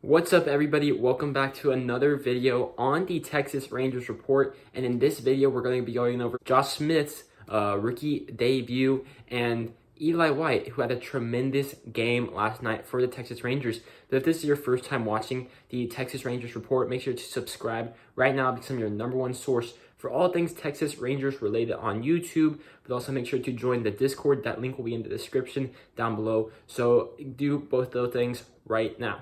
What's up, everybody? Welcome back to another video on the Texas Rangers report. And in this video, we're going to be going over Josh Smith's rookie debut and Eli White, who had a tremendous game last night for the Texas Rangers. But if this is your first time watching the Texas Rangers report, make sure to subscribe right now because I'm your #1 source for all things Texas Rangers related on YouTube. But also make sure to join the Discord. That link will be in the description down below. So do both those things right now.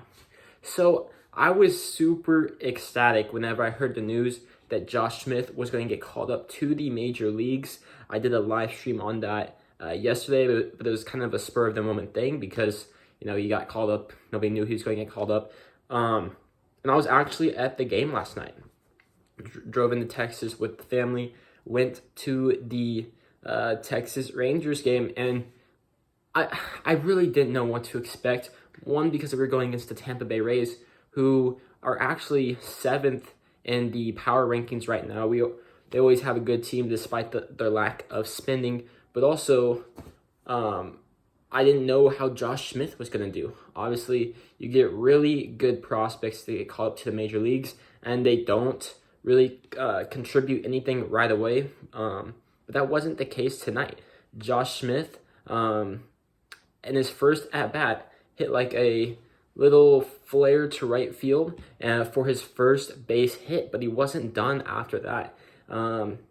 So I was super ecstatic whenever I heard the news that Josh Smith was going to get called up to the major leagues. I did a live stream on that yesterday, but it was kind of a spur of the moment thing because, he got called up. Nobody knew he was going to get called up. And I was actually at the game last night. Drove into Texas with the family, went to the Texas Rangers game, and I really didn't know what to expect. One, because we were going against the Tampa Bay Rays, who are actually 7th in the power rankings right now. They always have a good team despite their lack of spending. But also, I didn't know how Josh Smith was going to do. Obviously, you get really good prospects to get called up to the major leagues, and they don't really contribute anything right away. But that wasn't the case tonight. Josh Smith, in his first at-bat, hit like a little flare to right field for his first base hit, but he wasn't done after that.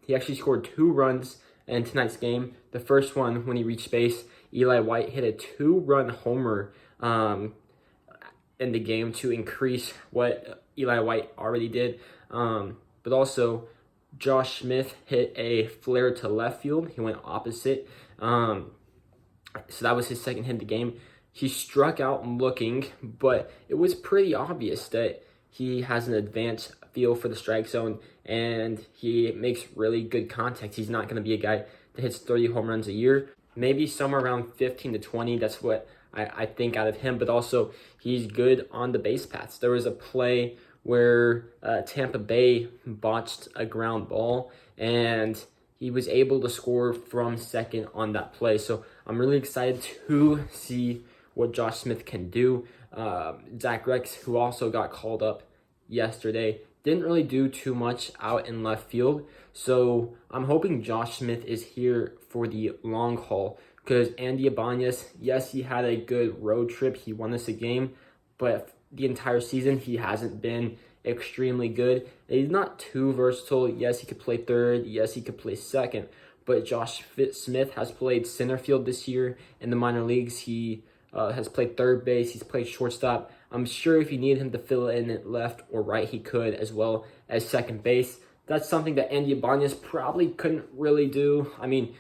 He actually scored 2 runs in tonight's game. The first one, when he reached base, Eli White hit a 2-run homer in the game to increase what Eli White already did. But also, Josh Smith hit a flare to left field. He went opposite. So that was his second hit of the game. He struck out looking, but it was pretty obvious that he has an advanced feel for the strike zone, and he makes really good contact. He's not going to be a guy that hits 30 home runs a year. Maybe somewhere around 15 to 20. That's what I think out of him. But also, he's good on the base paths. There was a play where Tampa Bay botched a ground ball, and he was able to score from second on that play. So I'm really excited to see what Josh Smith can do. Zach Rex, who also got called up yesterday, didn't really do too much out in left field. So I'm hoping Josh Smith is here for the long haul because Andy Ibanez, yes, he had a good road trip. He won us a game, but the entire season he hasn't been extremely good. He's not too versatile. Yes, he could play third. Yes, he could play second. But Josh Smith has played center field this year in the minor leagues. He has played third base. He's played shortstop. I'm sure if you need him to fill in at left or right, he could, as well as second base. That's something that Andy Ibanez probably couldn't really do. I mean,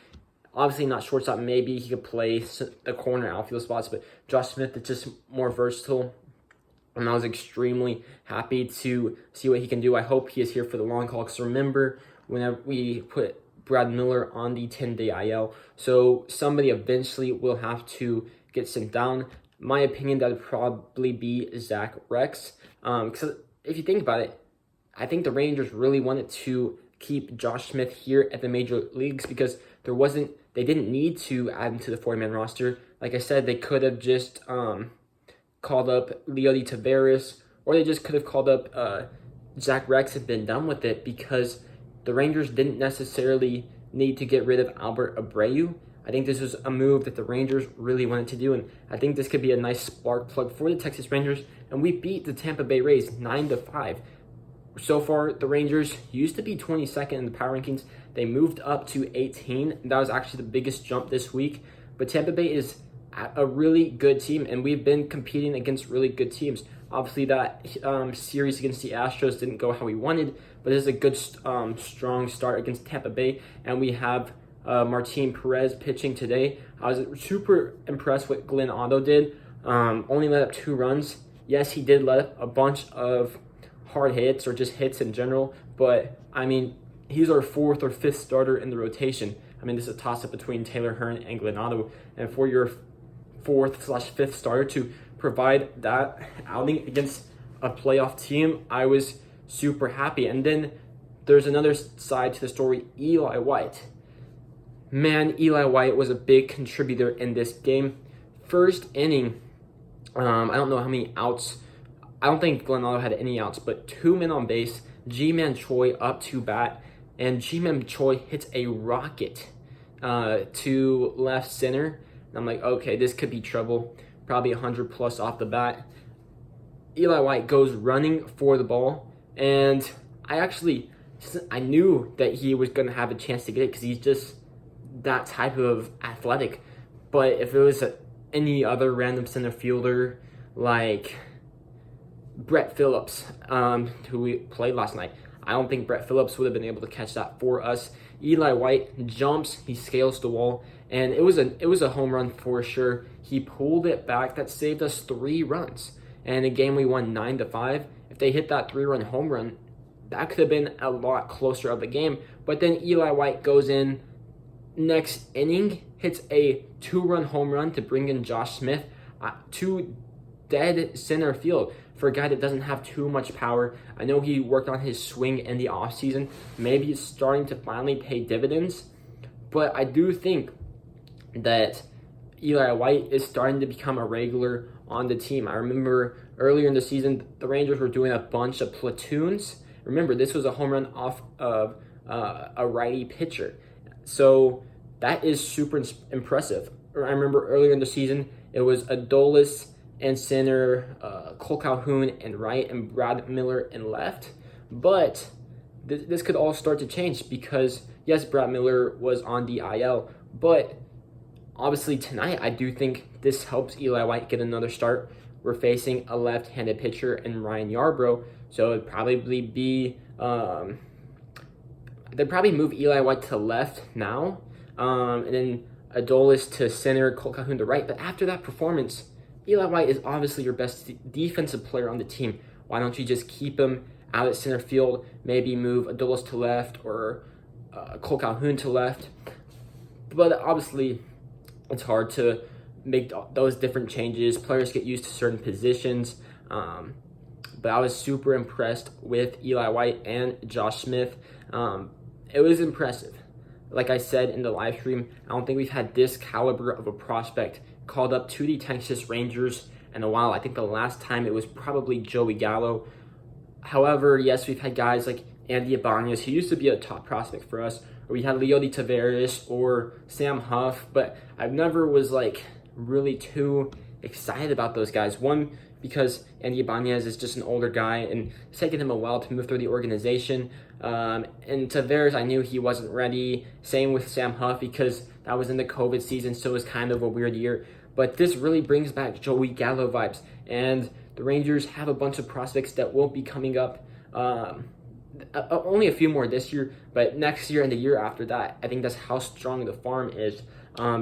obviously not shortstop. Maybe he could play the corner outfield spots, but Josh Smith is just more versatile. And I was extremely happy to see what he can do. I hope he is here for the long haul. Because remember, whenever we put Brad Miller on the 10-day IL, so somebody eventually will have to get sent down. My opinion, that would probably be Zach Rex. Because if you think about it, I think the Rangers really wanted to keep Josh Smith here at the major leagues because they didn't need to add him to the 40-man roster. Like I said, they could have just called up Leody Taveras, or they just could have called up Zach Rex and been done with it because the Rangers didn't necessarily need to get rid of Albert Abreu. I think this was a move that the Rangers really wanted to do, and I think this could be a nice spark plug for the Texas Rangers. And we beat the Tampa Bay Rays 9-5. So far, the Rangers used to be 22nd in the power rankings. They moved up to 18. That was actually the biggest jump this week. But Tampa Bay is a really good team, and we've been competing against really good teams. Obviously, that series against the Astros didn't go how we wanted, but it is a good, strong start against Tampa Bay, and we have Martin Perez pitching today. I was super impressed what Glenn Otto did. Only let up 2 runs. Yes, he did let up a bunch of hard hits or just hits in general, but I mean, he's our 4th or 5th starter in the rotation. I mean, this is a toss-up between Taylor Hearn and Glenn Otto, and for your 4th/5th starter to provide that outing against a playoff team, I was super happy. And then there's another side to the story, Eli White. Man, Eli White was a big contributor in this game. First inning, I don't know how many outs I don't think Glenn Otto had any outs, but 2 men on base, Ji-Mann Choi up to bat, and Ji-Mann Choi hits a rocket to left center. And I'm like, okay, this could be trouble. Probably 100 plus off the bat. Eli White goes running for the ball, and I knew that he was going to have a chance to get it because he's just that type of athletic. But if it was any other random center fielder like Brett Phillips, who we played last night, I don't think Brett Phillips would have been able to catch that for us. Eli White jumps, he scales the wall, and it was a home run for sure. He pulled it back. That saved us 3 runs. And in a game we won 9-5. If they hit that 3-run home run, that could have been a lot closer of the game. But then Eli White goes in next inning, hits a 2-run home run to bring in Josh Smith to dead center field for a guy that doesn't have too much power. I know he worked on his swing in the offseason. Maybe it's starting to finally pay dividends. But I do think that Eli White is starting to become a regular on the team. I remember earlier in the season, the Rangers were doing a bunch of platoons. Remember, this was a home run off of a righty pitcher. So that is super impressive. I remember earlier in the season, it was Adolis and center, Cole Calhoun in right, and Brad Miller in left. But this could all start to change because, yes, Brad Miller was on the IL, but obviously tonight I do think this helps Eli White get another start. We're facing a left-handed pitcher in Ryan Yarbrough, so it'd probably be they'd probably move Eli White to left now, and then Adolis to center, Cole Calhoun to right. But after that performance, Eli White is obviously your best defensive player on the team. Why don't you just keep him out at center field, maybe move Adolis to left or Cole Calhoun to left? But obviously, it's hard to make those different changes. Players get used to certain positions. But I was super impressed with Eli White and Josh Smith. It was impressive. Like I said in the live stream, I don't think we've had this caliber of a prospect called up to the Texas Rangers in a while. I think the last time it was probably Joey Gallo. However, yes, we've had guys like Andy Ibanez, who used to be a top prospect for us, or we had Leody Taveras or Sam Huff, but I never was like really too excited about those guys. One, because Andy Ibanez is just an older guy and it's taken him a while to move through the organization. And Taveras, I knew he wasn't ready. Same with Sam Huff because that was in the COVID season, so it was kind of a weird year. But this really brings back Joey Gallo vibes. And the Rangers have a bunch of prospects that will be coming up. Only a few more this year, but next year and the year after that, I think that's how strong the farm is,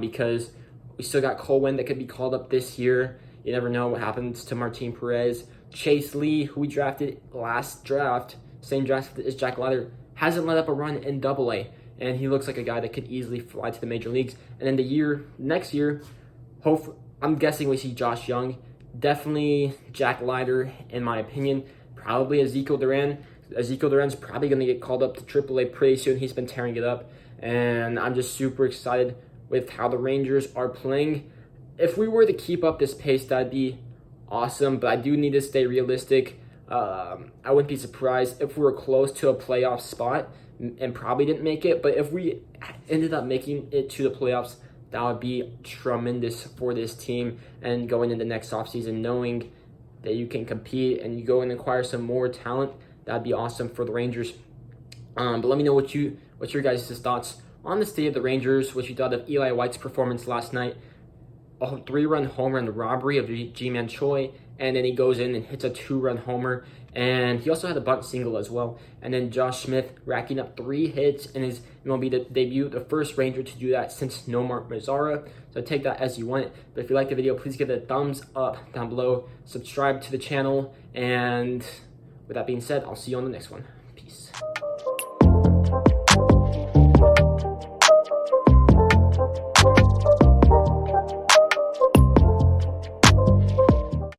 because we still got Colwyn that could be called up this year. You never know what happens to Martin Perez. Chase Lee, who we drafted last draft, same draft as Jack Leiter, hasn't let up a run in AA, and he looks like a guy that could easily fly to the major leagues. And then next year, I'm guessing we see Josh Young, definitely Jack Leiter, in my opinion, probably Ezekiel Duran. Ezekiel Duran's probably going to get called up to AAA pretty soon. He's been tearing it up, and I'm just super excited with how the Rangers are playing. If we were to keep up this pace, that'd be awesome, but I do need to stay realistic. I wouldn't be surprised if we were close to a playoff spot and probably didn't make it, but if we ended up making it to the playoffs, that would be tremendous for this team. And going into next offseason, knowing that you can compete and you go and acquire some more talent, that'd be awesome for the Rangers. But let me know what's your guys' thoughts on the state of the Rangers, what you thought of Eli White's performance last night. A 3-run home run robbery of Ji-Mann Choi, and then he goes in and hits a 2-run homer, and he also had a bunt single as well. And then Josh Smith racking up 3 hits in his MLB debut, the first Ranger to do that since Nomar Mazara. So take that as you want it. But if you like the video, please give it a thumbs up down below. Subscribe to the channel, and with that being said, I'll see you on the next one. Peace.